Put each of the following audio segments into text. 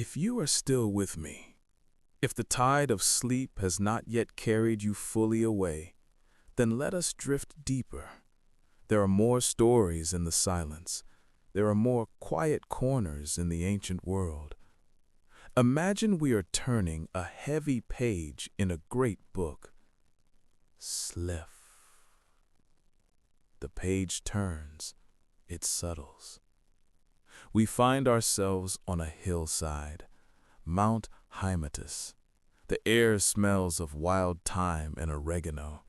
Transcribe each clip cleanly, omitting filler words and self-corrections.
If you are still with me, if the tide of sleep has not yet carried you fully away, then let us drift deeper. There are more stories in the silence. There are more quiet corners in the ancient world. Imagine we are turning a heavy page in a great book. Sliff. The page turns, it settles. We find ourselves on a hillside, Mount Hymettus. The air smells of wild thyme and oregano.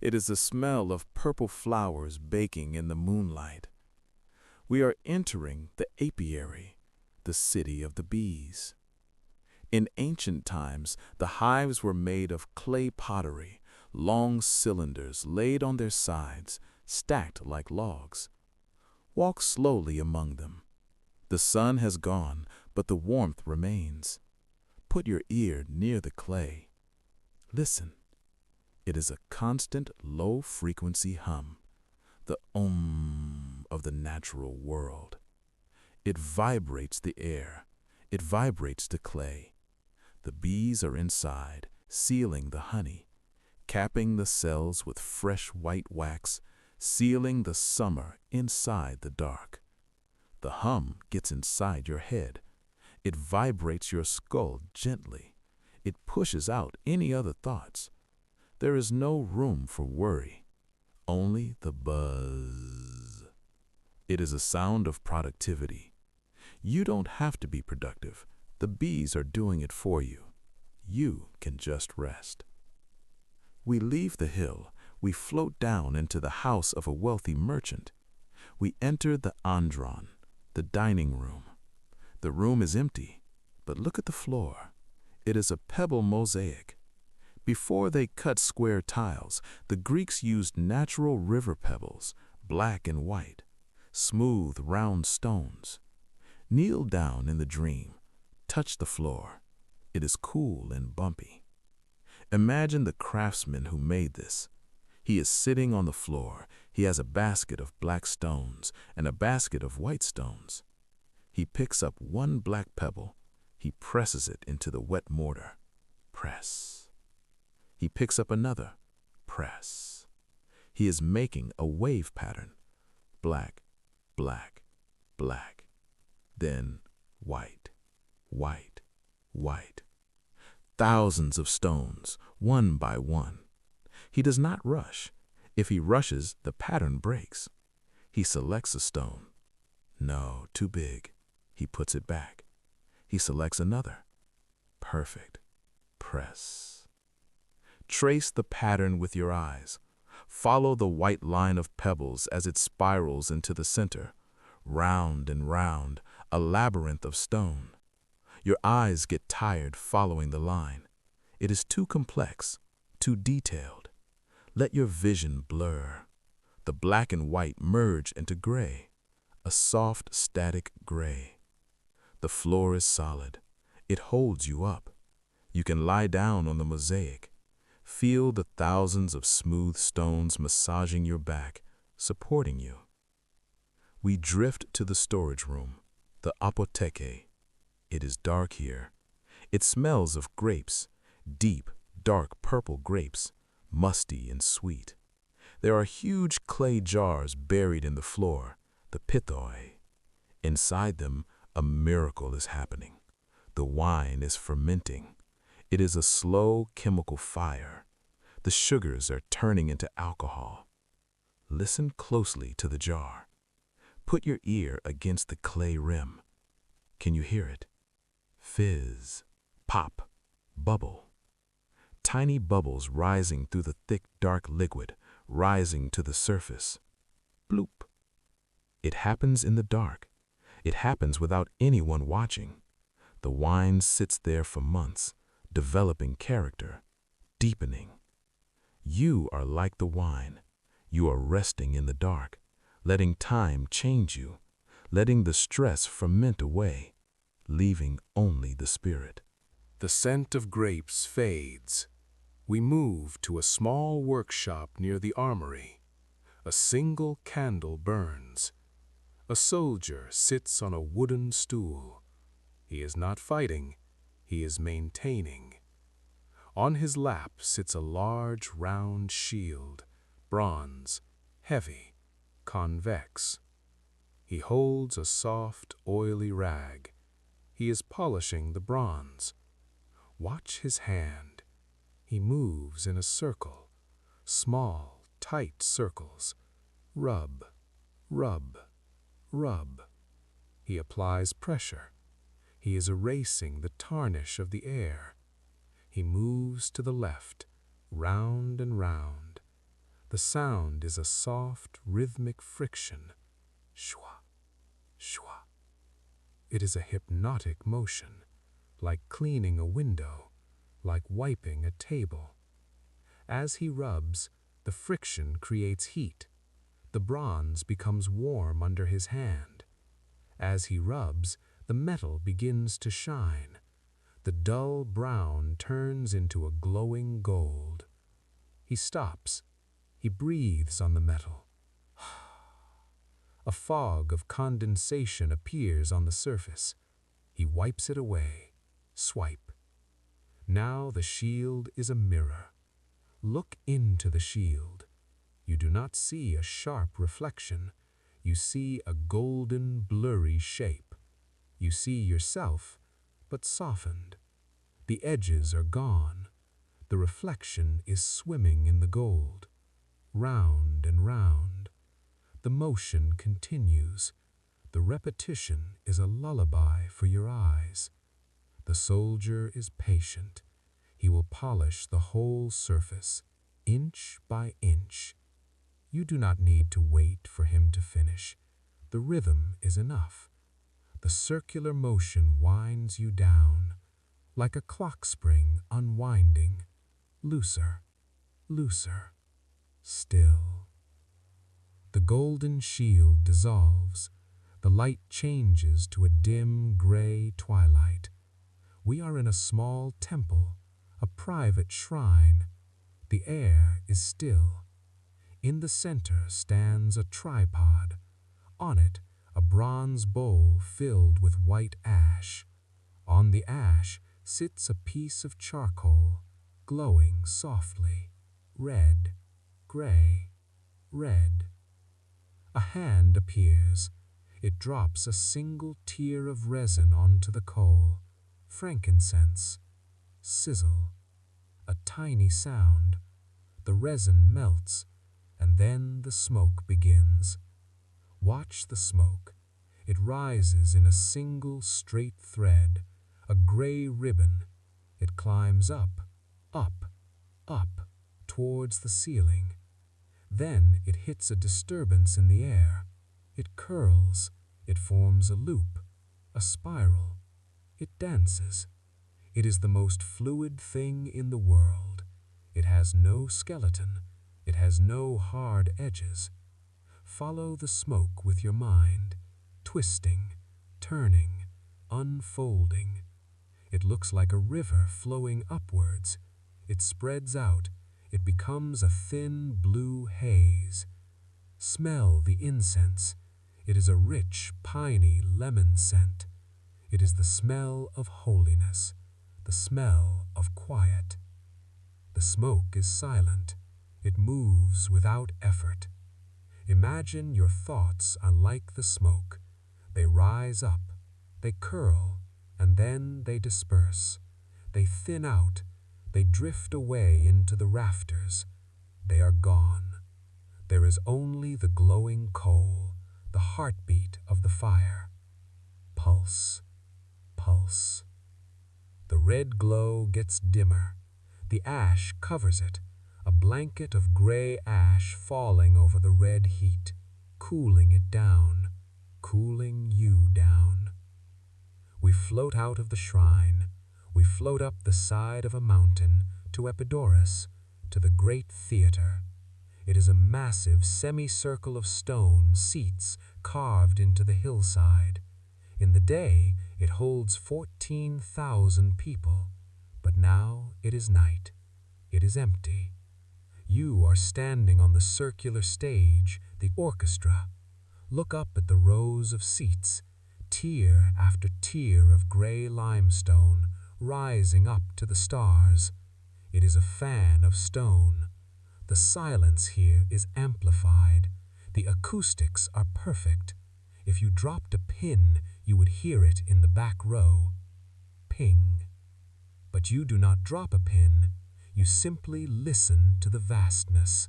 It is the smell of purple flowers baking in the moonlight. We are entering the apiary, the city of the bees. In ancient times, the hives were made of clay pottery, long cylinders laid on their sides, stacked like logs. Walk slowly among them. The sun has gone, but the warmth remains. Put your ear near the clay. Listen. It is a constant low-frequency hum, the of the natural world. It vibrates the air. It vibrates the clay. The bees are inside, sealing the honey, capping the cells with fresh white wax, sealing the summer inside the dark. The hum gets inside your head. It vibrates your skull gently. It pushes out any other thoughts. There is no room for worry, only the buzz. It is a sound of productivity. You don't have to be productive. The bees are doing it for you. You can just rest. We leave the hill. We float down into the house of a wealthy merchant. We enter the andron, the dining room. The room is empty, but look at the floor. It is a pebble mosaic. Before they cut square tiles, the Greeks used natural river pebbles, black and white, smooth, round stones. Kneel down in the dream. Touch the floor. It is cool and bumpy. Imagine the craftsman who made this. He is sitting on the floor. He has a basket of black stones and a basket of white stones. He picks up one black pebble. He presses it into the wet mortar. Press. He picks up another. Press. He is making a wave pattern. Black, black, black. Then white, white, white. Thousands of stones, one by one. He does not rush. If he rushes, the pattern breaks. He selects a stone. No, too big. He puts it back. He selects another. Perfect. Press. Trace the pattern with your eyes. Follow the white line of pebbles as it spirals into the center. Round and round, a labyrinth of stone. Your eyes get tired following the line. It is too complex, too detailed. Let your vision blur. The black and white merge into gray, a soft, static gray. The floor is solid. It holds you up. You can lie down on the mosaic. Feel the thousands of smooth stones massaging your back, supporting you. We drift to the storage room, the apotheke. It is dark here. It smells of grapes, deep, dark purple grapes, musty and sweet. There are huge clay jars buried in the floor, the pithoi. Inside them, a miracle is happening. The wine is fermenting. It is a slow chemical fire. The sugars are turning into alcohol. Listen closely to the jar. Put your ear against the clay rim. Can you hear it? Fizz, pop, bubble. Tiny bubbles rising through the thick, dark liquid, rising to the surface. Bloop. It happens in the dark. It happens without anyone watching. The wine sits there for months, developing character, deepening. You are like the wine. You are resting in the dark, letting time change you, letting the stress ferment away, leaving only the spirit. The scent of grapes fades. We move to a small workshop near the armory. A single candle burns. A soldier sits on a wooden stool. He is not fighting, he is maintaining. On his lap sits a large round shield, bronze, heavy, convex. He holds a soft, oily rag. He is polishing the bronze. Watch his hand. He moves in a circle, small, tight circles. Rub, rub, rub. He applies pressure. He is erasing the tarnish of the air. He moves to the left, round and round. The sound is a soft, rhythmic friction. Shwa, shwa. It is a hypnotic motion, like cleaning a window, like wiping a table. As he rubs, the friction creates heat. The bronze becomes warm under his hand. As he rubs, the metal begins to shine. The dull brown turns into a glowing gold. He stops. He breathes on the metal. A fog of condensation appears on the surface. He wipes it away. Swipe. Now the shield is a mirror. Look into the shield. You do not see a sharp reflection. You see a golden, blurry shape. You see yourself, but softened. The edges are gone. The reflection is swimming in the gold. Round and round. The motion continues. The repetition is a lullaby for your eyes. The soldier is patient. He will polish the whole surface, inch by inch. You do not need to wait for him to finish. The rhythm is enough. The circular motion winds you down, like a clock spring unwinding, looser, looser, still. The golden shield dissolves. The light changes to a dim gray twilight. We are in a small temple, a private shrine. The air is still. In the center stands a tripod. On it, a bronze bowl filled with white ash. On the ash sits a piece of charcoal, glowing softly, red, gray, red. A hand appears. It drops a single tear of resin onto the coal. Frankincense. Sizzle. A tiny sound. The resin melts, and then the smoke begins. Watch the smoke. It rises in a single straight thread, a gray ribbon. It climbs up, up, up, towards the ceiling. Then it hits a disturbance in the air. It curls. It forms a loop, a spiral. It dances. It is the most fluid thing in the world. It has no skeleton. It has no hard edges. Follow the smoke with your mind, twisting, turning, unfolding. It looks like a river flowing upwards. It spreads out. It becomes a thin blue haze. Smell the incense. It is a rich, piney lemon scent. It is the smell of holiness, the smell of quiet. The smoke is silent. It moves without effort. Imagine your thoughts are like the smoke. They rise up, they curl, and then they disperse. They thin out. They drift away into the rafters. They are gone. There is only the glowing coal, the heartbeat of the fire. Pulse, pulse. The red glow gets dimmer. The ash covers it, a blanket of gray ash falling over the red heat, cooling it down, cooling you down. We float out of the shrine. We float up the side of a mountain to Epidaurus, to the great theater. It is a massive semicircle of stone seats carved into the hillside. In the day, it holds 14,000 people, but now it is night. It is empty. You are standing on the circular stage, the orchestra. Look up at the rows of seats. tier after tier of gray limestone rising up to the stars. It is a fan of stone. The silence here is amplified. The acoustics are perfect. If you dropped a pin, you would hear it in the back row. Ping. But you do not drop a pin. You simply listen to the vastness.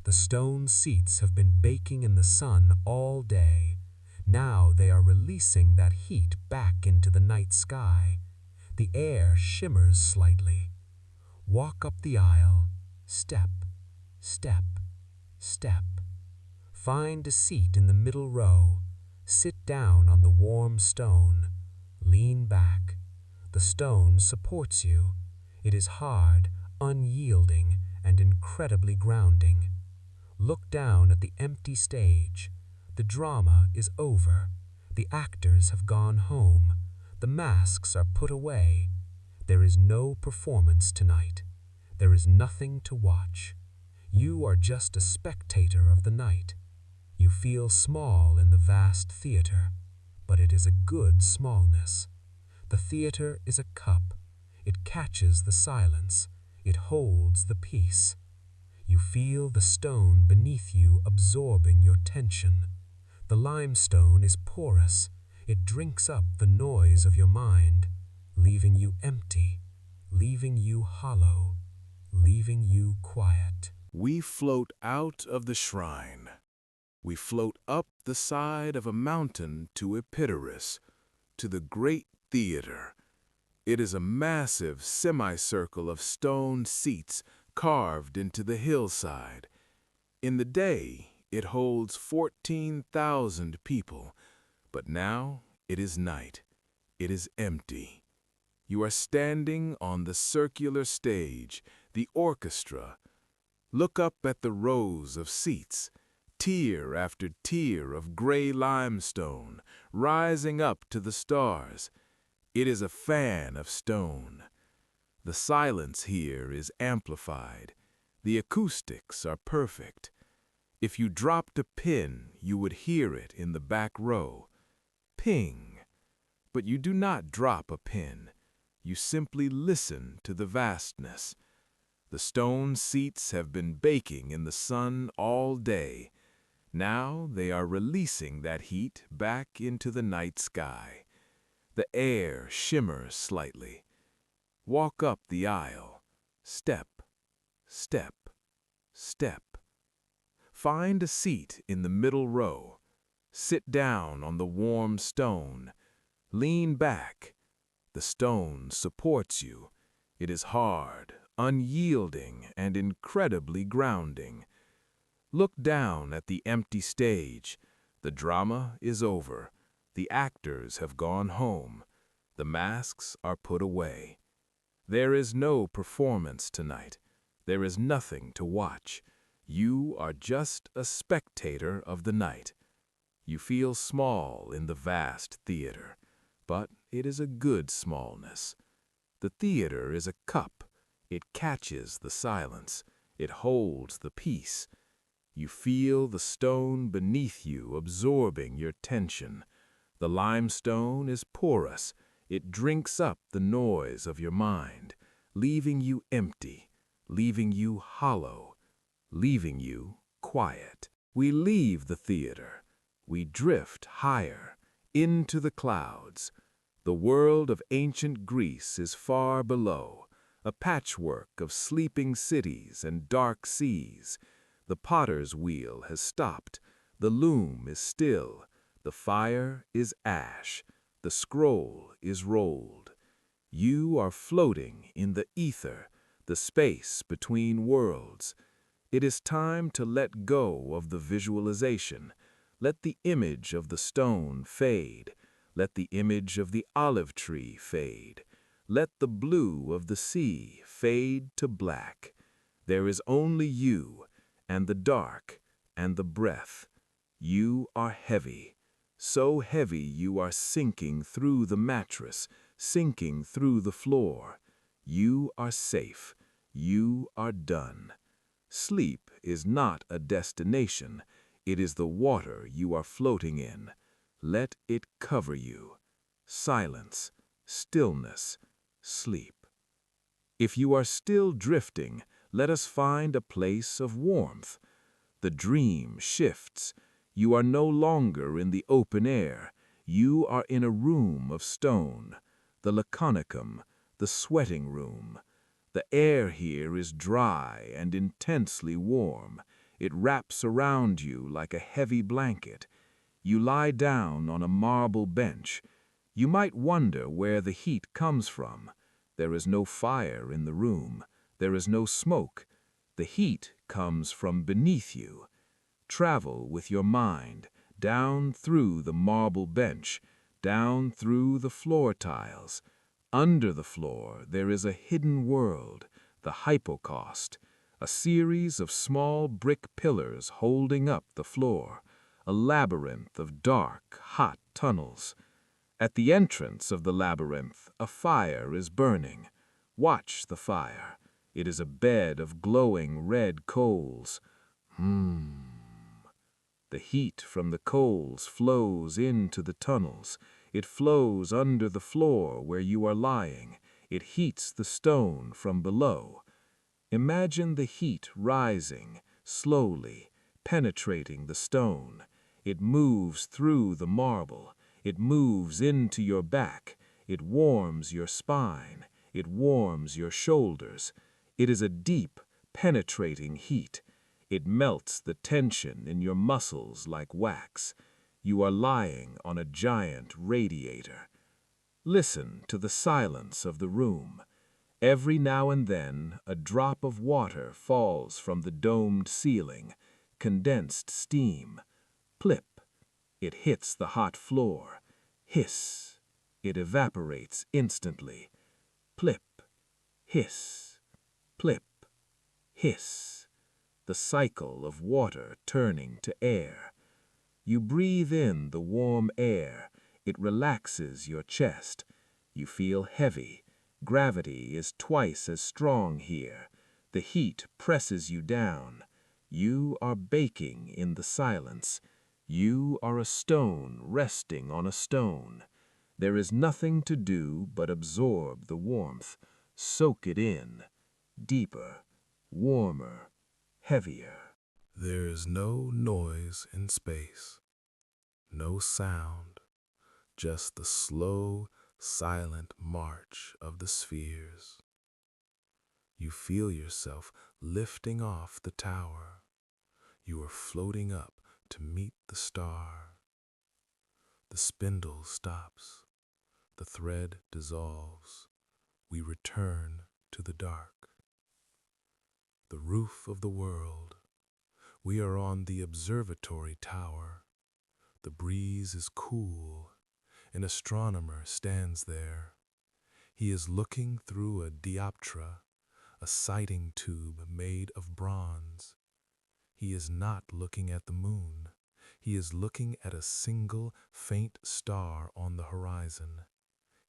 The stone seats have been baking in the sun all day. Now they are releasing that heat back into the night sky. The air shimmers slightly. Walk up the aisle. Step, step, step. Find a seat in the middle row. Sit down on the warm stone. Lean back. The stone supports you. It is hard, unyielding, and incredibly grounding. Look down at the empty stage. The drama is over. The actors have gone home. The masks are put away. There is no performance tonight. There is nothing to watch. You are just a spectator of the night. You feel small in the vast theater, but it is a good smallness. The theater is a cup. It catches the silence. It holds the peace. You feel the stone beneath you absorbing your tension. The limestone is porous. It drinks up the noise of your mind, leaving you empty, leaving you hollow, leaving you quiet. We float out of the shrine. We float up the side of a mountain to Epicurus, to the great theater. It is a massive semicircle of stone seats carved into the hillside. In the day, it holds 14,000 people, but now it is night. It is empty. You are standing on the circular stage, the orchestra. Look up at the rows of seats, tier after tier of gray limestone, rising up to the stars. It is a fan of stone. The silence here is amplified. The acoustics are perfect. If you dropped a pin, you would hear it in the back row. Ping. But you do not drop a pin. You simply listen to the vastness. The stone seats have been baking in the sun all day. Now they are releasing that heat back into the night sky. The air shimmers slightly. Walk up the aisle. Step, step, step. Find a seat in the middle row. Sit down on the warm stone. Lean back. The stone supports you. It is hard, unyielding, and incredibly grounding. Look down at the empty stage. The drama is over. The actors have gone home. The masks are put away. There is no performance tonight. There is nothing to watch. You are just a spectator of the night. You feel small in the vast theater, but it is a good smallness. The theater is a cup. It catches the silence. It holds the peace. You feel the stone beneath you absorbing your tension. The limestone is porous. It drinks up the noise of your mind, leaving you empty, leaving you hollow, leaving you quiet. We leave the theater. We drift higher, into the clouds. The world of ancient Greece is far below, a patchwork of sleeping cities and dark seas. The potter's wheel has stopped. The loom is still. The fire is ash. The scroll is rolled. You are floating in the ether, the space between worlds. It is time to let go of the visualization. Let the image of the stone fade. Let the image of the olive tree fade. Let the blue of the sea fade to black. There is only you, and the dark, and the breath. You are heavy. So heavy you are sinking through the mattress, sinking through the floor. You are safe. You are done. Sleep is not a destination. It is the water you are floating in. Let it cover you. Silence, stillness, sleep. If you are still drifting, let us find a place of warmth. The dream shifts. You are no longer in the open air. You are in a room of stone, the laconicum, the sweating room. The air here is dry and intensely warm. It wraps around you like a heavy blanket. You lie down on a marble bench. You might wonder where the heat comes from. There is no fire in the room. There is no smoke. The heat comes from beneath you. Travel with your mind down through the marble bench, down through the floor tiles. Under the floor there is a hidden world, the hypocaust, a series of small brick pillars holding up the floor, a labyrinth of dark, hot tunnels. At the entrance of the labyrinth, a fire is burning. Watch the fire. It is a bed of glowing red coals. The heat from the coals flows into the tunnels. It flows under the floor where you are lying. It heats the stone from below. Imagine the heat rising, slowly, penetrating the stone. It moves through the marble. It moves into your back. It warms your spine. It warms your shoulders. It is a deep, penetrating heat. It melts the tension in your muscles like wax. You are lying on a giant radiator. Listen to the silence of the room. Every now and then, a drop of water falls from the domed ceiling, condensed steam. Plip. It hits the hot floor. Hiss. It evaporates instantly. Plip. Hiss. Plip. Hiss. The cycle of water turning to air. You breathe in the warm air. It relaxes your chest. You feel heavy. Gravity is twice as strong here. The heat presses you down. You are baking in the silence. You are a stone resting on a stone. There is nothing to do but absorb the warmth, soak it in, deeper, warmer, heavier. There is no noise in space, no sound, just the slow, silent march of the spheres. You feel yourself lifting off the tower. You are floating up to meet the star. The spindle stops. The thread dissolves. We return to the dark. The roof of the world. We are on the observatory tower. The breeze is cool. An astronomer stands there. He is looking through a dioptra, a sighting tube made of bronze. He is not looking at the moon. He is looking at a single faint star on the horizon.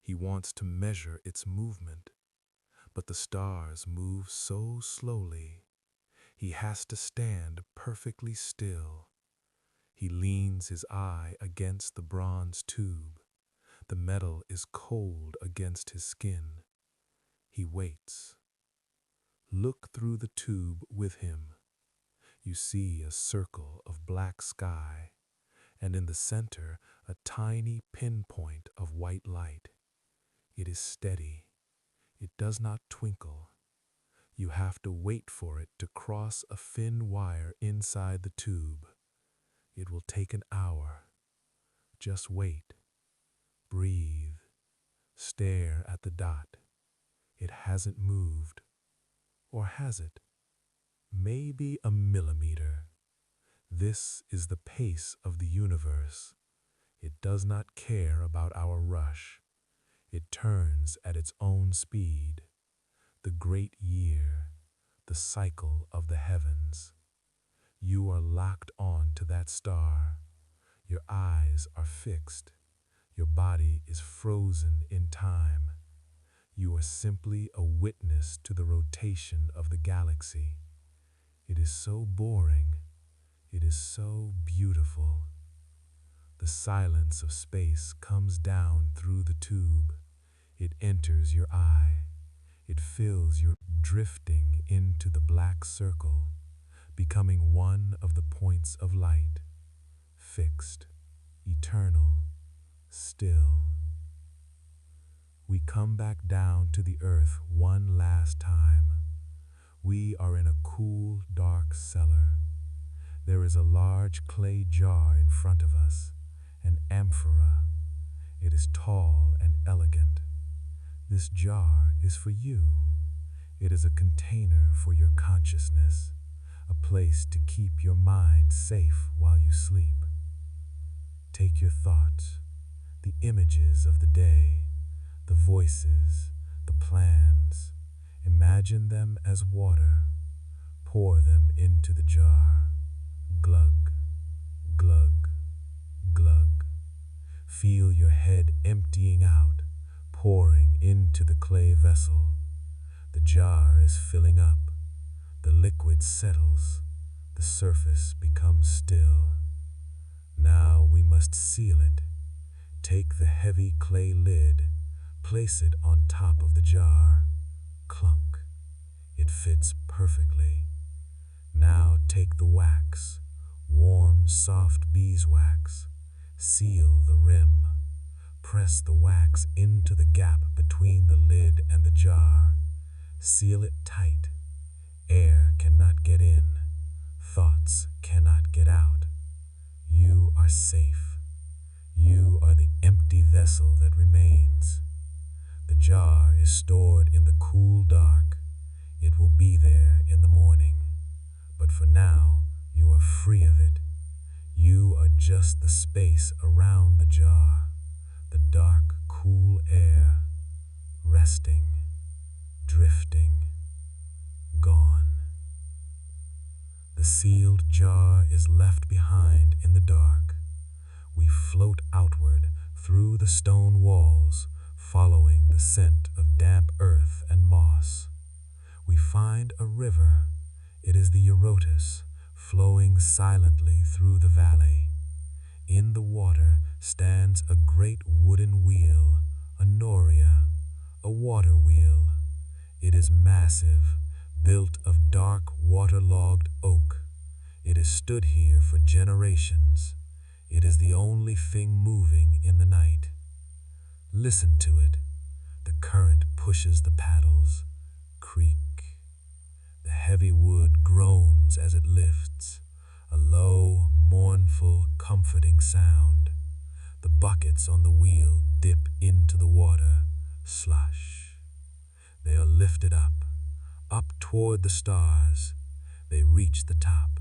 He wants to measure its movement, but the stars move so slowly. He has to stand perfectly still. He leans his eye against the bronze tube. The metal is cold against his skin. He waits. Look through the tube with him. You see a circle of black sky, and in the center a tiny pinpoint of white light. It is steady. It does not twinkle. You have to wait for it to cross a thin wire inside the tube. It will take an hour. Just wait. Breathe. Stare at the dot. It hasn't moved. Or has it? Maybe a millimeter. This is the pace of the universe. It does not care about our rush. It turns at its own speed. The great year, the cycle of the heavens. You are locked on to that star. Your eyes are fixed. Your body is frozen in time. You are simply a witness to the rotation of the galaxy. It is so boring. It is so beautiful. The silence of space comes down through the tube. It enters your eye. It fills your drifting into the black circle, becoming one of the points of light, fixed, eternal, still. We come back down to the earth one last time. We are in a cool, dark cellar. There is a large clay jar in front of us, an amphora. It is tall and elegant. This jar is for you. It is a container for your consciousness, a place to keep your mind safe while you sleep. Take your thoughts, the images of the day, the voices, the plans. Imagine them as water. Pour them into the jar. Glug, glug, glug. Feel your head emptying out, pouring into the clay vessel. The jar is filling up. The liquid settles. The surface becomes still. Now we must seal it. Take the heavy clay lid, place it on top of the jar. Clunk. It fits perfectly. Now take the wax, warm, soft beeswax. Seal the rim. Press the wax into the gap between the lid and the jar. Seal it tight. Air cannot get in. Thoughts cannot get out. You are safe. You are the empty vessel that remains. The jar is stored in the cool dark. It will be there in the morning. But for now, you are free of it. You are just the space around the jar, the dark, cool air, resting, drifting, gone. The sealed jar is left behind in the dark. We float outward through the stone walls, following the scent of damp earth and moss. We find a river. It is the Eurotas, flowing silently through the valley. In the water stands a great wooden wheel, a noria, a water wheel. It is massive, built of dark, waterlogged oak. It has stood here for generations. It is the only thing moving in the night. Listen to it. The current pushes the paddles. Creak. The heavy wood groans as it lifts, a low, mournful, comforting sound. The buckets on the wheel dip into the water, slush. They are lifted up toward the stars. They reach the top.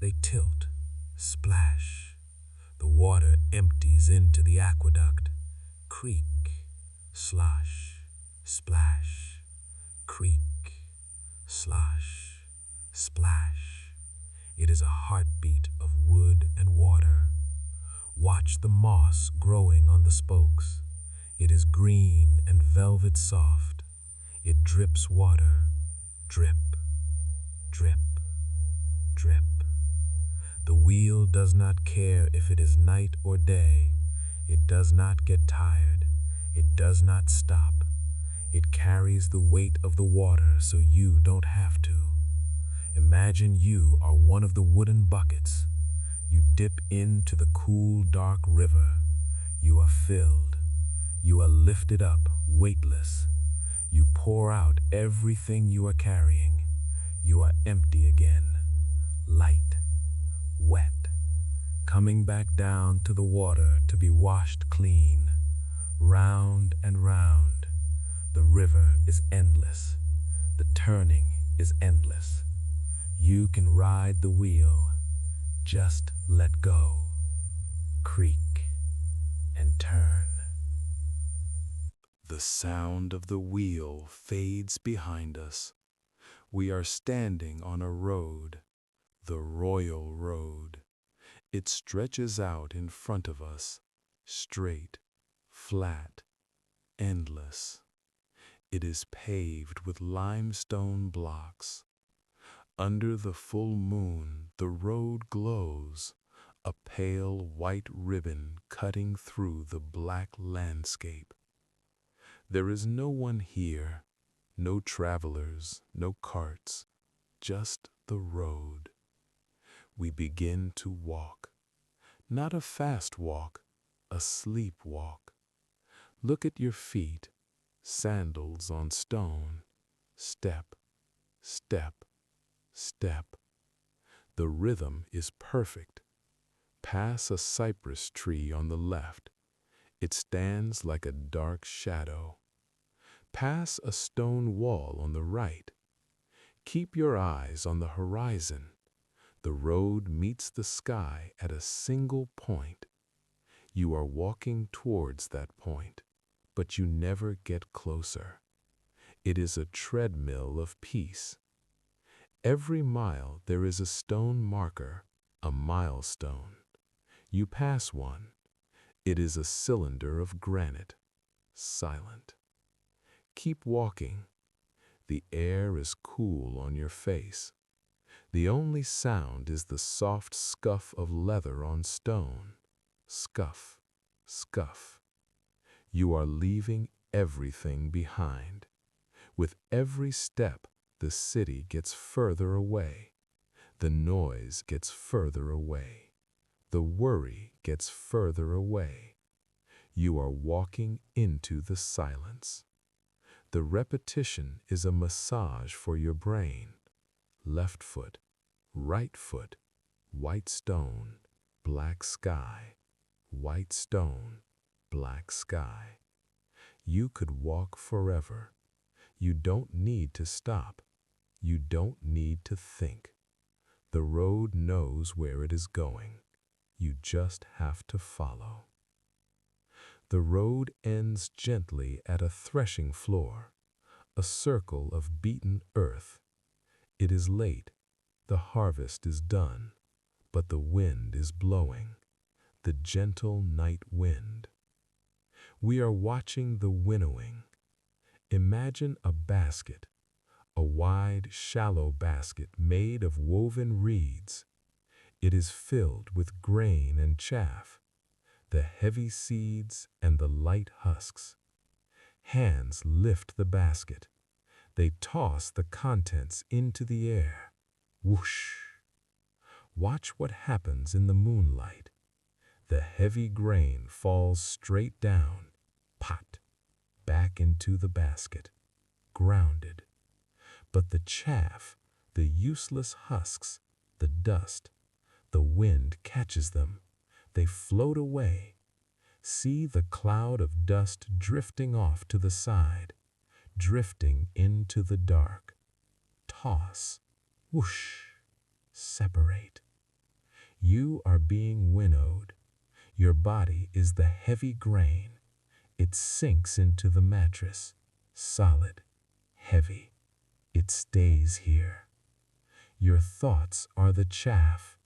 They tilt, splash. The water empties into the aqueduct. Creak, slosh, splash. Creak, slosh, splash. It is a heartbeat of wood and water. Watch the moss growing on the spokes. It is green and velvet soft. It drips water. Drip, drip, drip. The wheel does not care if it is night or day. It does not get tired. It does not stop. It carries the weight of the water so you don't have to. Imagine you are one of the wooden buckets. You dip into the cool, dark river. You are filled. You are lifted up, weightless. You pour out everything you are carrying. You are empty again, light, wet, coming back down to the water to be washed clean. Round and round. The river is endless. The turning is endless. You can ride the wheel. Just let go. Creak and turn. The sound of the wheel fades behind us. We are standing on a road, the Royal Road. It stretches out in front of us, straight, flat, endless. It is paved with limestone blocks. Under the full moon, the road glows, a pale white ribbon cutting through the black landscape. There is no one here, no travelers, no carts, just the road. We begin to walk, not a fast walk, a sleep walk. Look at your feet, sandals on stone, step, step, step. The rhythm is perfect. Pass a cypress tree on the left. It stands like a dark shadow. Pass a stone wall on the right. Keep your eyes on the horizon. The road meets the sky at a single point. You are walking towards that point, but you never get closer. It is a treadmill of peace. Every mile there is a stone marker, a milestone. You pass one. It is a cylinder of granite, silent. Keep walking. The air is cool on your face. The only sound is the soft scuff of leather on stone. Scuff, scuff. You are leaving everything behind. With every step, the city gets further away. The noise gets further away. The worry gets further away. You are walking into the silence. The repetition is a massage for your brain. Left foot, right foot, white stone, black sky, white stone, black sky. You could walk forever. You don't need to stop. You don't need to think. The road knows where it is going. You just have to follow. The road ends gently at a threshing floor, a circle of beaten earth. It is late. The harvest is done, but the wind is blowing, the gentle night wind. We are watching the winnowing. Imagine a basket, a wide, shallow basket made of woven reeds. It is filled with grain and chaff, the heavy seeds and the light husks. Hands lift the basket. They toss the contents into the air. Whoosh! Watch what happens in the moonlight. The heavy grain falls straight down, pot, back into the basket, grounded. But the chaff, the useless husks, the dust, the wind catches them. They float away. See the cloud of dust drifting off to the side, drifting into the dark. Toss, whoosh, separate. You are being winnowed. Your body is the heavy grain. It sinks into the mattress, solid, heavy. It stays here. Your thoughts are the chaff.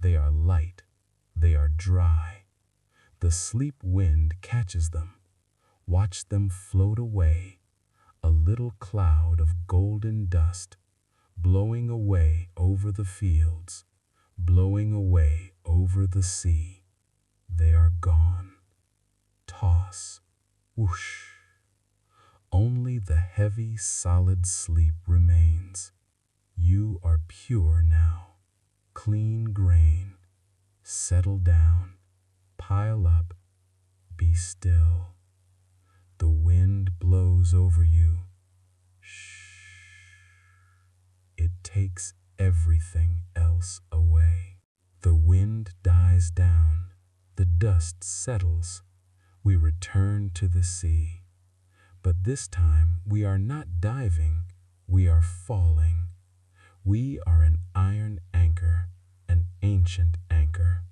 They are light. They are dry. The sleep wind catches them. Watch them float away, a little cloud of golden dust, blowing away over the fields, blowing away over the sea. They are gone. Toss, whoosh. Only the heavy, solid sleep remains. You are pure now, clean grain. Settle down, pile up, be still. The wind blows over you. Shh. It takes everything else away. The wind dies down. The dust settles. We return to the sea. But this time we are not diving. We are falling. We are an iron anchor, an ancient anchor.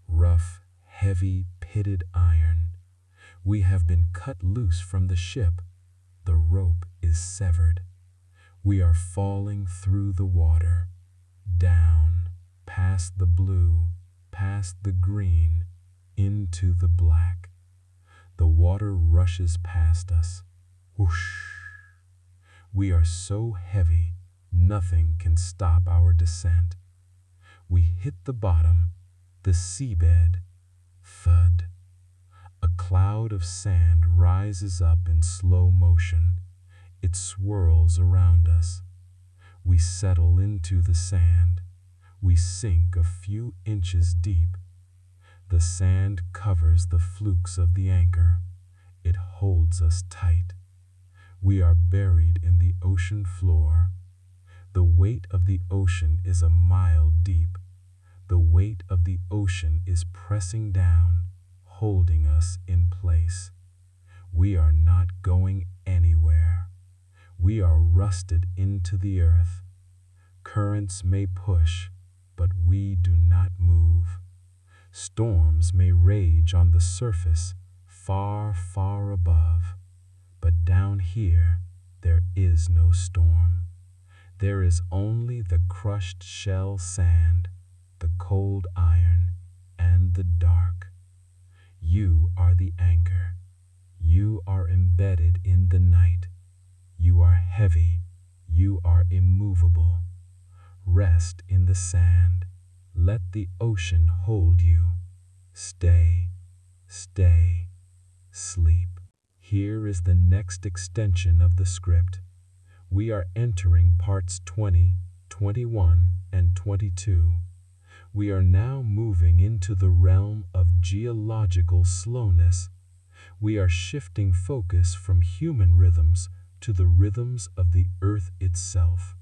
Rough, heavy, pitted iron. We have been cut loose from the ship. The rope is severed. We are falling through the water, down, past the blue, past the green, into the black. The water rushes past us. Whoosh! We are so heavy, nothing can stop our descent. We hit the bottom. the seabed. Thud. A cloud of sand rises up in slow motion. It swirls around us. We settle into the sand. We sink a few inches deep. The sand covers the flukes of the anchor. It holds us tight. We are buried in the ocean floor. The weight of the ocean is a mile deep. The weight of the ocean is pressing down, holding us in place. We are not going anywhere. We are rusted into the earth. Currents may push, but we do not move. Storms may rage on the surface, far, far above. But down here, there is no storm. There is only the crushed shell sand, the cold iron, and the dark. You are the anchor. You are embedded in the night. You are heavy. You are immovable. Rest in the sand. Let the ocean hold you. Stay, stay, sleep. Here is the next extension of the script. We are entering parts 20, 21, and 22. We are now moving into the realm of geological slowness. We are shifting focus from human rhythms to the rhythms of the earth itself,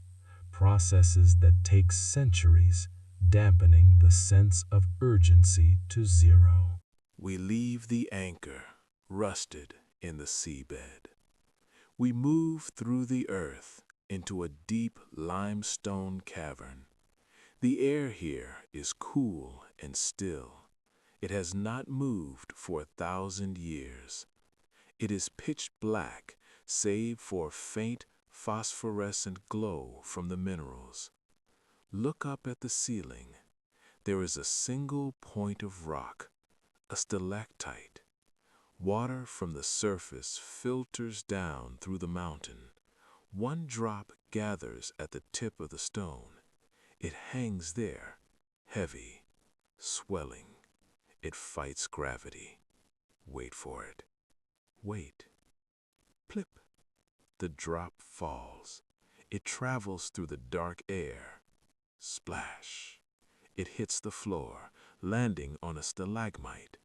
processes that take centuries, dampening the sense of urgency to zero. We leave the anchor, rusted in the seabed. We move through the earth into a deep limestone cavern. The air here is cool and still. It has not moved for 1,000 years. It is pitch black, save for a faint phosphorescent glow from the minerals. Look up at the ceiling. There is a single point of rock, a stalactite. Water from the surface filters down through the mountain. One drop gathers at the tip of the stone. It hangs there, heavy, swelling. It fights gravity. Wait for it. Wait. Plip. The drop falls. It travels through the dark air. Splash. It hits the floor, landing on a stalagmite.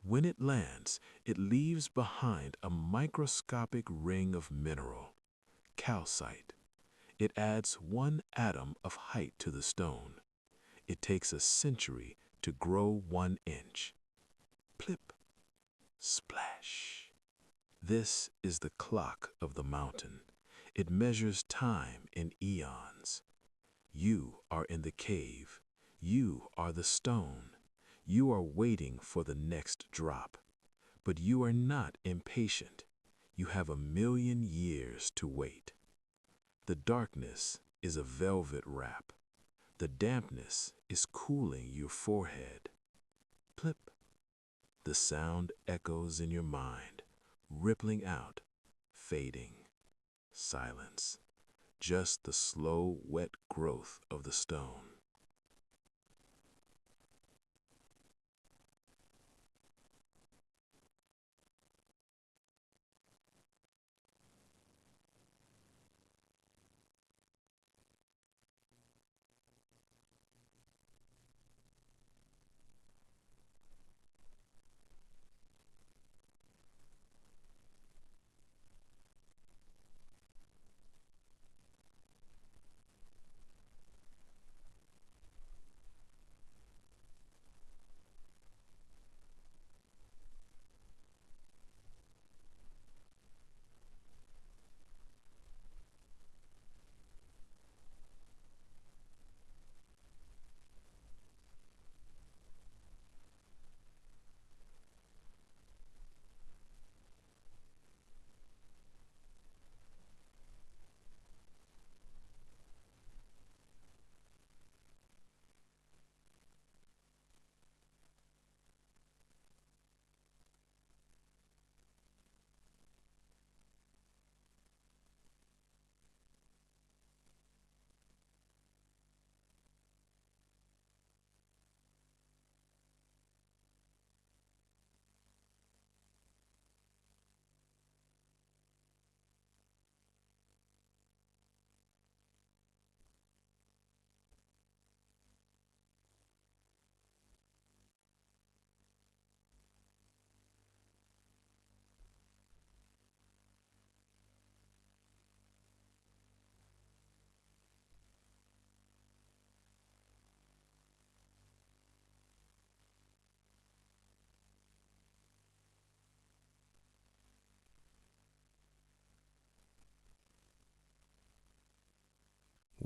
When it lands, it leaves behind a microscopic ring of mineral, calcite. It adds 1 atom of height to the stone. It takes a century to grow 1 inch. Plip. Splash. This is the clock of the mountain. It measures time in eons. You are in the cave. You are the stone. You are waiting for the next drop. But you are not impatient. You have 1,000,000 years to wait. The darkness is a velvet wrap. The dampness is cooling your forehead. Plip. The sound echoes in your mind, rippling out, fading. Silence. Just the slow, wet growth of the stone.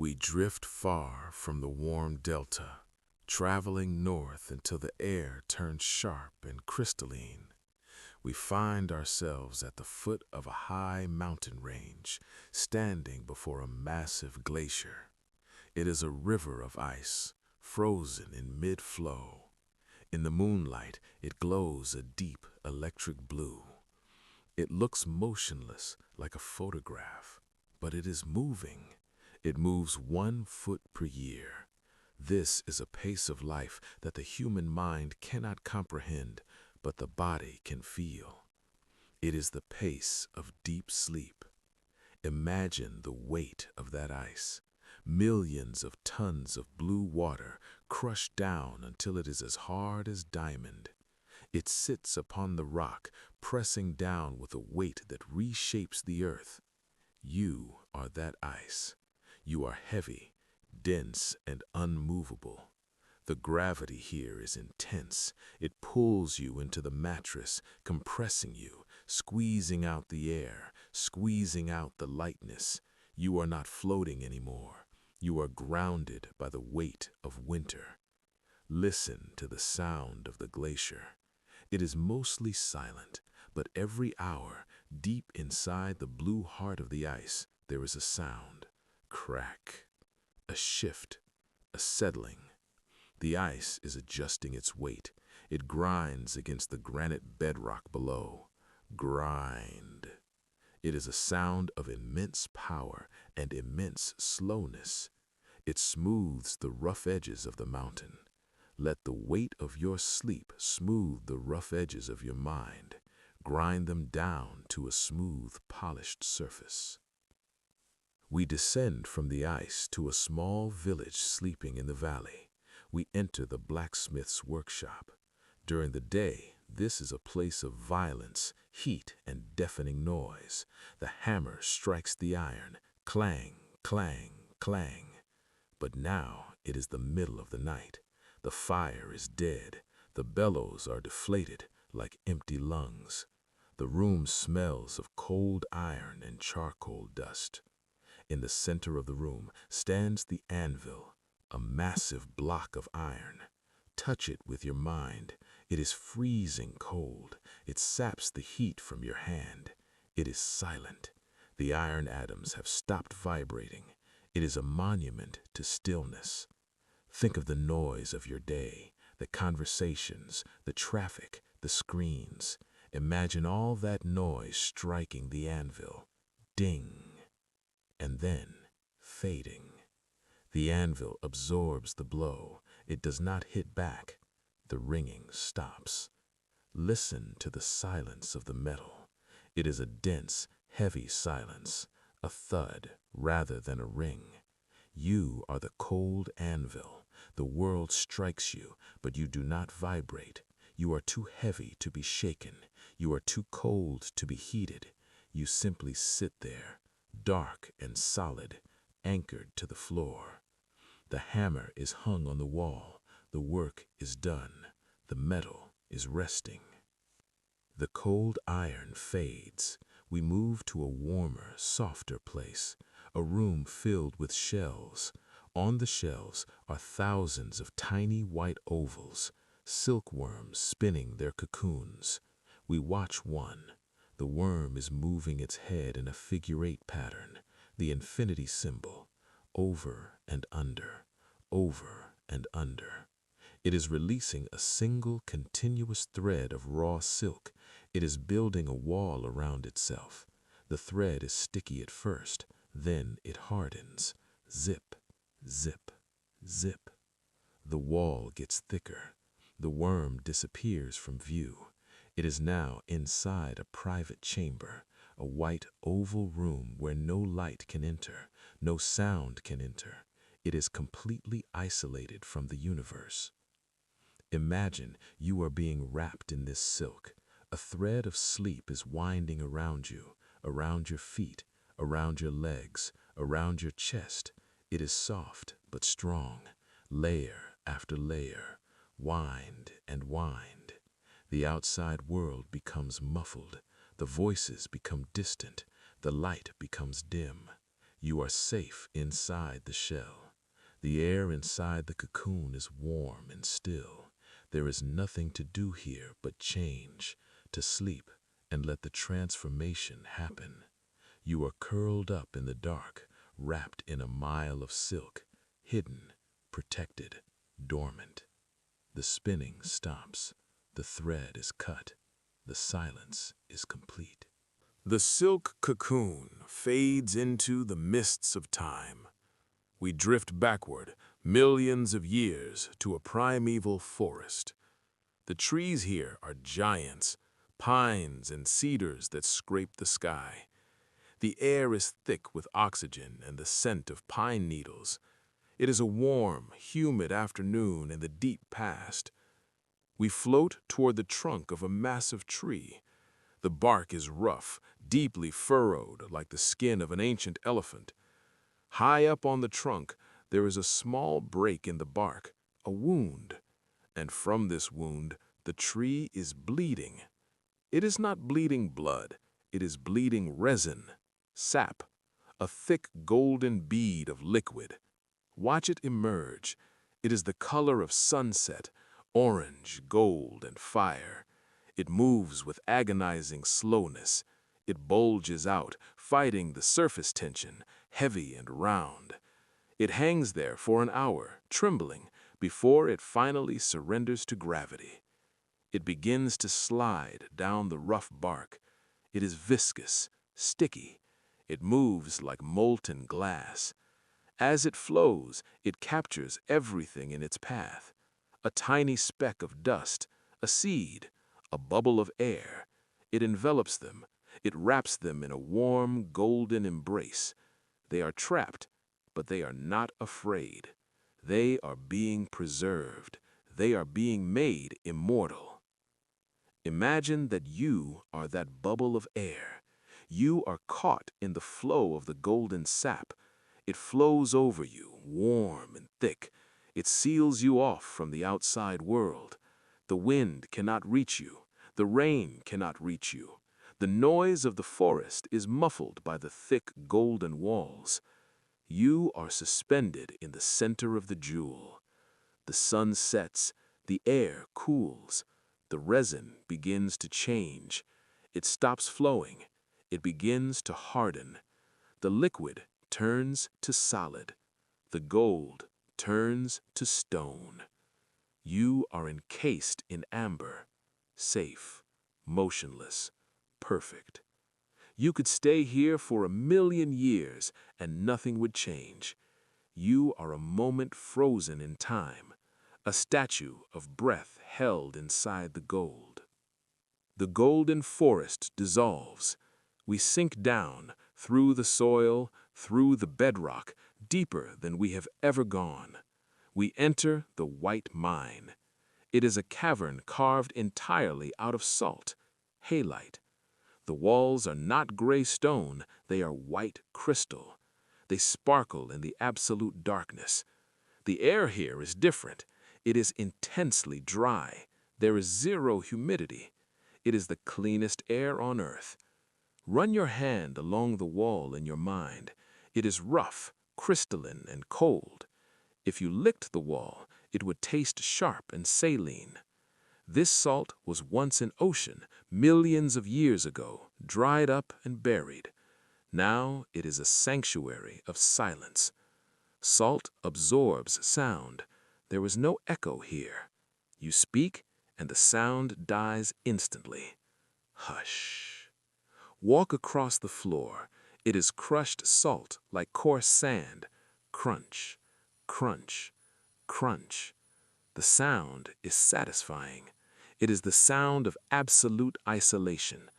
We drift far from the warm delta, traveling north until the air turns sharp and crystalline. We find ourselves at the foot of a high mountain range, standing before a massive glacier. It is a river of ice, frozen in mid-flow. In the moonlight, it glows a deep electric blue. It looks motionless like a photograph, but it is moving. It moves 1 foot per year. This is a pace of life that the human mind cannot comprehend, but the body can feel. It is the pace of deep sleep. Imagine the weight of that ice. Millions of tons of blue water crushed down until it is as hard as diamond. It sits upon the rock, pressing down with a weight that reshapes the earth. You are that ice. You are heavy, dense, and unmovable. The gravity here is intense. It pulls you into the mattress, compressing you, squeezing out the air, squeezing out the lightness. You are not floating anymore. You are grounded by the weight of winter. Listen to the sound of the glacier. It is mostly silent, but every hour, deep inside the blue heart of the ice, there is a sound. Crack. A shift. A settling. The ice is adjusting its weight. It grinds against the granite bedrock below. Grind. It is a sound of immense power and immense slowness. It smooths the rough edges of the mountain. Let the weight of your sleep smooth the rough edges of your mind. Grind them down to a smooth, polished surface. We descend from the ice to a small village sleeping in the valley. We enter the blacksmith's workshop. During the day, this is a place of violence, heat, and deafening noise. The hammer strikes the iron, clang, clang, clang. But now it is the middle of the night. The fire is dead. The bellows are deflated like empty lungs. The room smells of cold iron and charcoal dust. In the center of the room stands the anvil, a massive block of iron. Touch it with your mind. It is freezing cold. It saps the heat from your hand. It is silent. The iron atoms have stopped vibrating. It is a monument to stillness. Think of the noise of your day, the conversations, the traffic, the screens. Imagine all that noise striking the anvil. Ding. And then fading. The anvil absorbs the blow. It does not hit back. The ringing stops. Listen to the silence of the metal. It is a dense, heavy silence, a thud rather than a ring. You are the cold anvil. The world strikes you, but you do not vibrate. You are too heavy to be shaken. You are too cold to be heated. You simply sit there, dark and solid, anchored to the floor. The hammer is hung on the wall. The work is done. The metal is resting. The cold iron fades. We move to a warmer, softer place, a room filled with shells. On the shelves are thousands of tiny white ovals, silkworms spinning their cocoons. We watch one. The worm is moving its head in a figure-8 pattern, the infinity symbol, over and under, over and under. It is releasing a single continuous thread of raw silk. It is building a wall around itself. The thread is sticky at first, then it hardens. Zip, zip, zip. The wall gets thicker. The worm disappears from view. It is now inside a private chamber, a white oval room where no light can enter, no sound can enter. It is completely isolated from the universe. Imagine you are being wrapped in this silk. A thread of sleep is winding around you, around your feet, around your legs, around your chest. It is soft but strong, layer after layer, wind and wind. The outside world becomes muffled. The voices become distant. The light becomes dim. You are safe inside the shell. The air inside the cocoon is warm and still. There is nothing to do here but change, to sleep, and let the transformation happen. You are curled up in the dark, wrapped in a mile of silk, hidden, protected, dormant. The spinning stops. The thread is cut. The silence is complete. The silk cocoon fades into the mists of time. We drift backward, millions of years, to a primeval forest. The trees here are giants, pines and cedars that scrape the sky. The air is thick with oxygen and the scent of pine needles. It is a warm, humid afternoon in the deep past. We float toward the trunk of a massive tree. The bark is rough, deeply furrowed like the skin of an ancient elephant. High up on the trunk, there is a small break in the bark, a wound. And from this wound, the tree is bleeding. It is not bleeding blood, it is bleeding resin, sap, a thick golden bead of liquid. Watch it emerge. It is the color of sunset, orange, gold, and fire. It moves with agonizing slowness. It bulges out, fighting the surface tension, heavy and round. It hangs there for an hour, trembling, before it finally surrenders to gravity. It begins to slide down the rough bark. It is viscous, sticky. It moves like molten glass. As it flows, it captures everything in its path. A tiny speck of dust, a seed, a bubble of air. It envelops them. It wraps them in a warm, golden embrace. They are trapped, but they are not afraid. They are being preserved. They are being made immortal. Imagine that you are that bubble of air. You are caught in the flow of the golden sap. It flows over you, warm and thick. It seals you off from the outside world. The wind cannot reach you. The rain cannot reach you. The noise of the forest is muffled by the thick golden walls. You are suspended in the center of the jewel. The sun sets, the air cools. The resin begins to change. It stops flowing. It begins to harden. The liquid turns to solid. The gold turns to stone. You are encased in amber, safe, motionless, perfect. You could stay here for 1,000,000 years and nothing would change. You are a moment frozen in time, a statue of breath held inside the gold. The golden forest dissolves. We sink down through the soil, through the bedrock, deeper than we have ever gone. We enter the white mine. It is a cavern carved entirely out of salt, halite. The walls are not gray stone, they are white crystal. They sparkle in the absolute darkness. The air here is different. It is intensely dry. There is zero humidity. It is the cleanest air on earth. Run your hand along the wall in your mind. It is rough, crystalline, and cold. If you licked the wall, it would taste sharp and saline. This salt was once an ocean, millions of years ago, dried up and buried. Now it is a sanctuary of silence. Salt absorbs sound. There is no echo here. You speak, and the sound dies instantly. Hush. Walk across the floor. It is crushed salt like coarse sand. Crunch, crunch, crunch. The sound is satisfying. It is the sound of absolute isolation.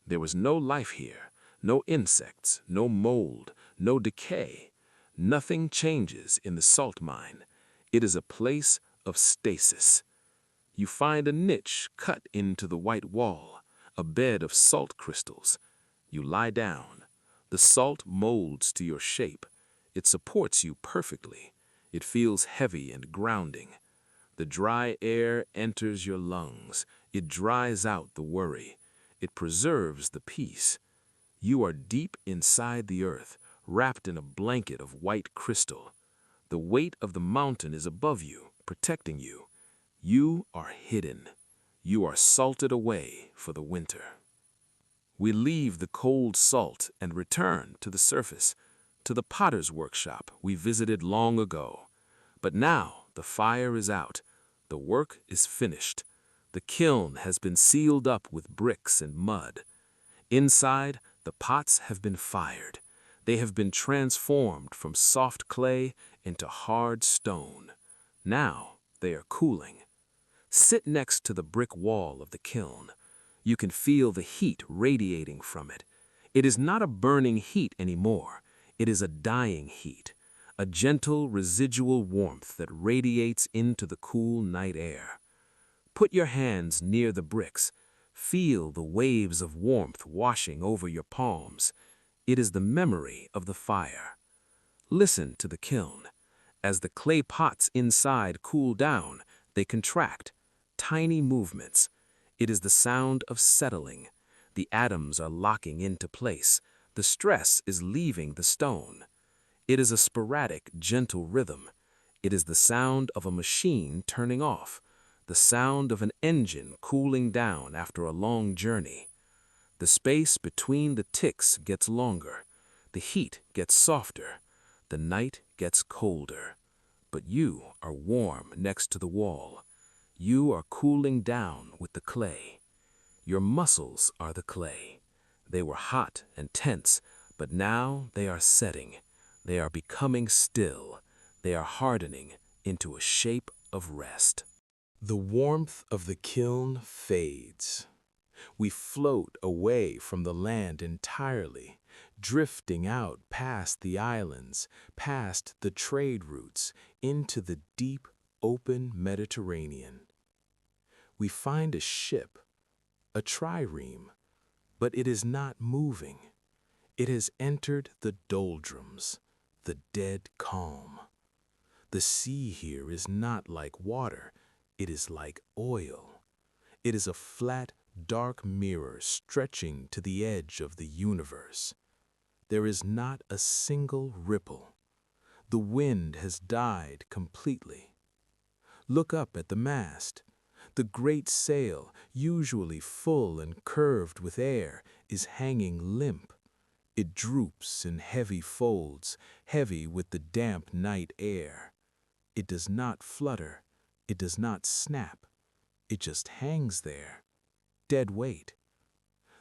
There was no life here, no insects, no mold, no decay. Nothing changes in the salt mine. It is a place of stasis. You find a niche cut into the white wall, a bed of salt crystals. You lie down. The salt molds to your shape. It supports you perfectly. It feels heavy and grounding. The dry air enters your lungs. It dries out the worry. It preserves the peace. You are deep inside the earth, wrapped in a blanket of white crystal. The weight of the mountain is above you, protecting you. You are hidden. You are salted away for the winter. We leave the cold salt and return to the surface, to the potter's workshop we visited long ago. But now the fire is out. The work is finished. The kiln has been sealed up with bricks and mud. Inside, the pots have been fired. They have been transformed from soft clay into hard stone. Now they are cooling. Sit next to the brick wall of the kiln. You can feel the heat radiating from it. It is not a burning heat anymore. It is a dying heat, a gentle residual warmth that radiates into the cool night air. Put your hands near the bricks. Feel the waves of warmth washing over your palms. It is the memory of the fire. Listen to the kiln. As the clay pots inside cool down, they contract. Tiny movements. It is the sound of settling. The atoms are locking into place. The stress is leaving the stone. It is a sporadic, gentle rhythm. It is the sound of a machine turning off, the sound of an engine cooling down after a long journey. The space between the ticks gets longer. The heat gets softer. The night gets colder. But you are warm next to the wall. You are cooling down with the clay. Your muscles are the clay. They were hot and tense, but now they are setting. They are becoming still. They are hardening into a shape of rest. The warmth of the kiln fades. We float away from the land entirely, drifting out past the islands, past the trade routes, into the deep, open Mediterranean. We find a ship, a trireme, but it is not moving. It has entered the doldrums, the dead calm. The sea here is not like water, it is like oil. It is a flat, dark mirror stretching to the edge of the universe. There is not a single ripple. The wind has died completely. Look up at the mast. The great sail, usually full and curved with air, is hanging limp. It droops in heavy folds, heavy with the damp night air. It does not flutter. It does not snap. It just hangs there. Dead weight.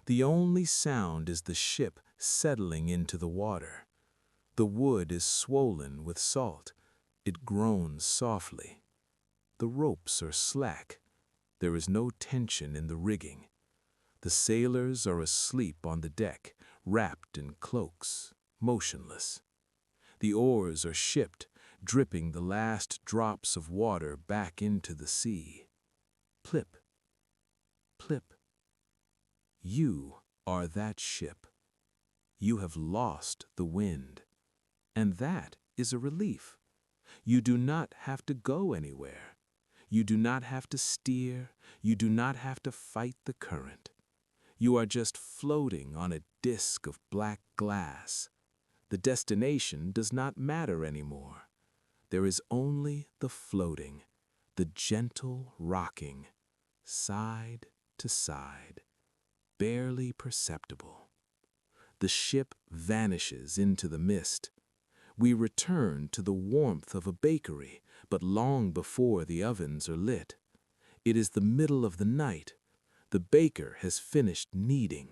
The only sound is the ship settling into the water. The wood is swollen with salt. It groans softly. The ropes are slack. There is no tension in the rigging. The sailors are asleep on the deck, wrapped in cloaks, motionless. The oars are shipped, dripping the last drops of water back into the sea. Plip, plip. You are that ship. You have lost the wind. And that is a relief. You do not have to go anywhere. You do not have to steer. You do not have to fight the current. You are just floating on a disk of black glass. The destination does not matter anymore. There is only the floating, the gentle rocking, side to side, barely perceptible. The ship vanishes into the mist. We return to the warmth of a bakery, but long before the ovens are lit. It is the middle of the night. The baker has finished kneading.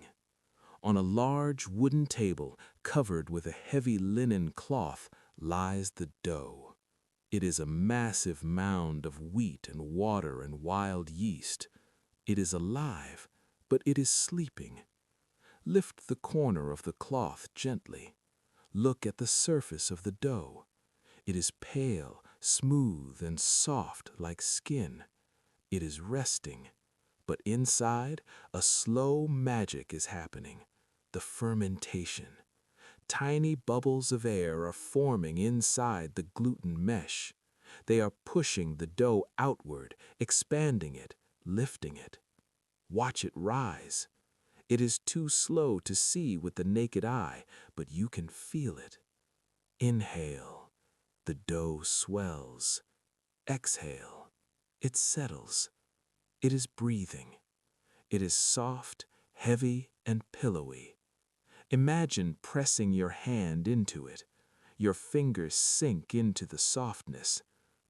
On a large wooden table, covered with a heavy linen cloth, lies the dough. It is a massive mound of wheat and water and wild yeast. It is alive, but it is sleeping. Lift the corner of the cloth gently. Look at the surface of the dough. It is pale, smooth, and soft like skin. It is resting, but inside, a slow magic is happening. The fermentation. Tiny bubbles of air are forming inside the gluten mesh. They are pushing the dough outward, expanding it, lifting it. Watch it rise. It is too slow to see with the naked eye, but you can feel it. Inhale, the dough swells. Exhale, it settles. It is breathing. It is soft, heavy, and pillowy. Imagine pressing your hand into it. Your fingers sink into the softness.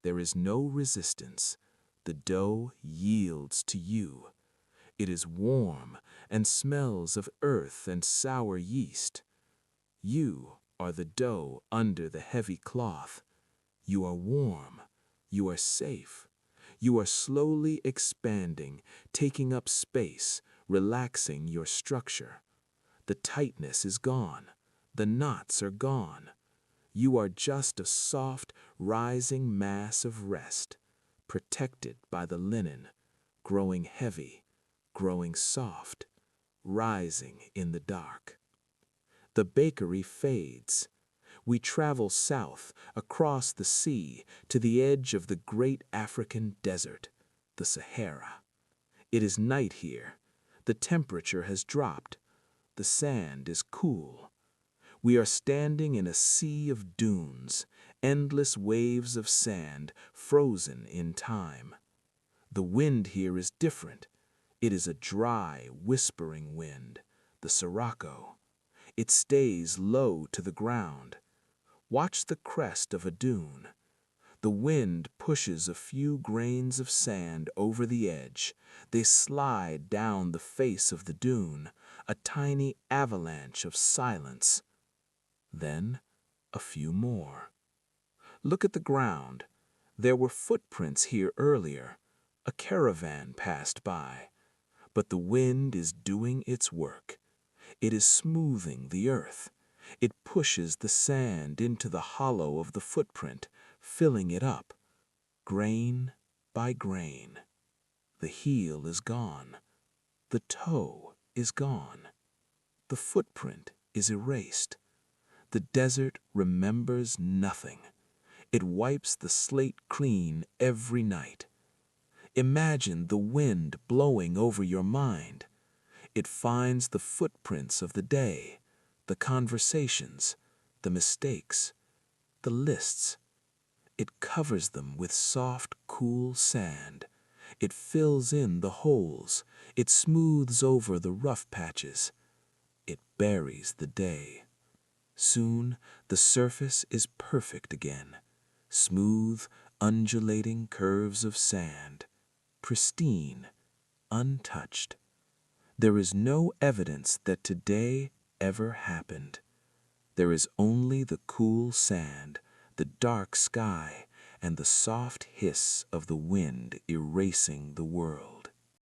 There is no resistance. The dough yields to you. It is warm and smells of earth and sour yeast. You are the dough under the heavy cloth. You are warm. You are safe. You are slowly expanding, taking up space, relaxing your structure. The tightness is gone. The knots are gone. You are just a soft, rising mass of rest, protected by the linen, growing heavy, growing soft, rising in the dark. The bakery fades. We travel south, across the sea, to the edge of the great African desert, the Sahara. It is night here. The temperature has dropped. The sand is cool. We are standing in a sea of dunes, endless waves of sand, frozen in time. The wind here is different. It is a dry, whispering wind, the sirocco. It stays low to the ground. Watch the crest of a dune. The wind pushes a few grains of sand over the edge. They slide down the face of the dune, a tiny avalanche of silence. Then, a few more. Look at the ground. There were footprints here earlier. A caravan passed by. But the wind is doing its work. It is smoothing the earth. It pushes the sand into the hollow of the footprint, filling it up, grain by grain. The heel is gone. The toe is gone. The footprint is erased. The desert remembers nothing. It wipes the slate clean every night. Imagine the wind blowing over your mind. It finds the footprints of the day, the conversations, the mistakes, the lists. It covers them with soft, cool sand. It fills in the holes. It smooths over the rough patches. It buries the day. Soon the surface is perfect again. Smooth, undulating curves of sand. Pristine, untouched. There is no evidence that today ever happened. There is only the cool sand, the dark sky, and the soft hiss of the wind erasing the world.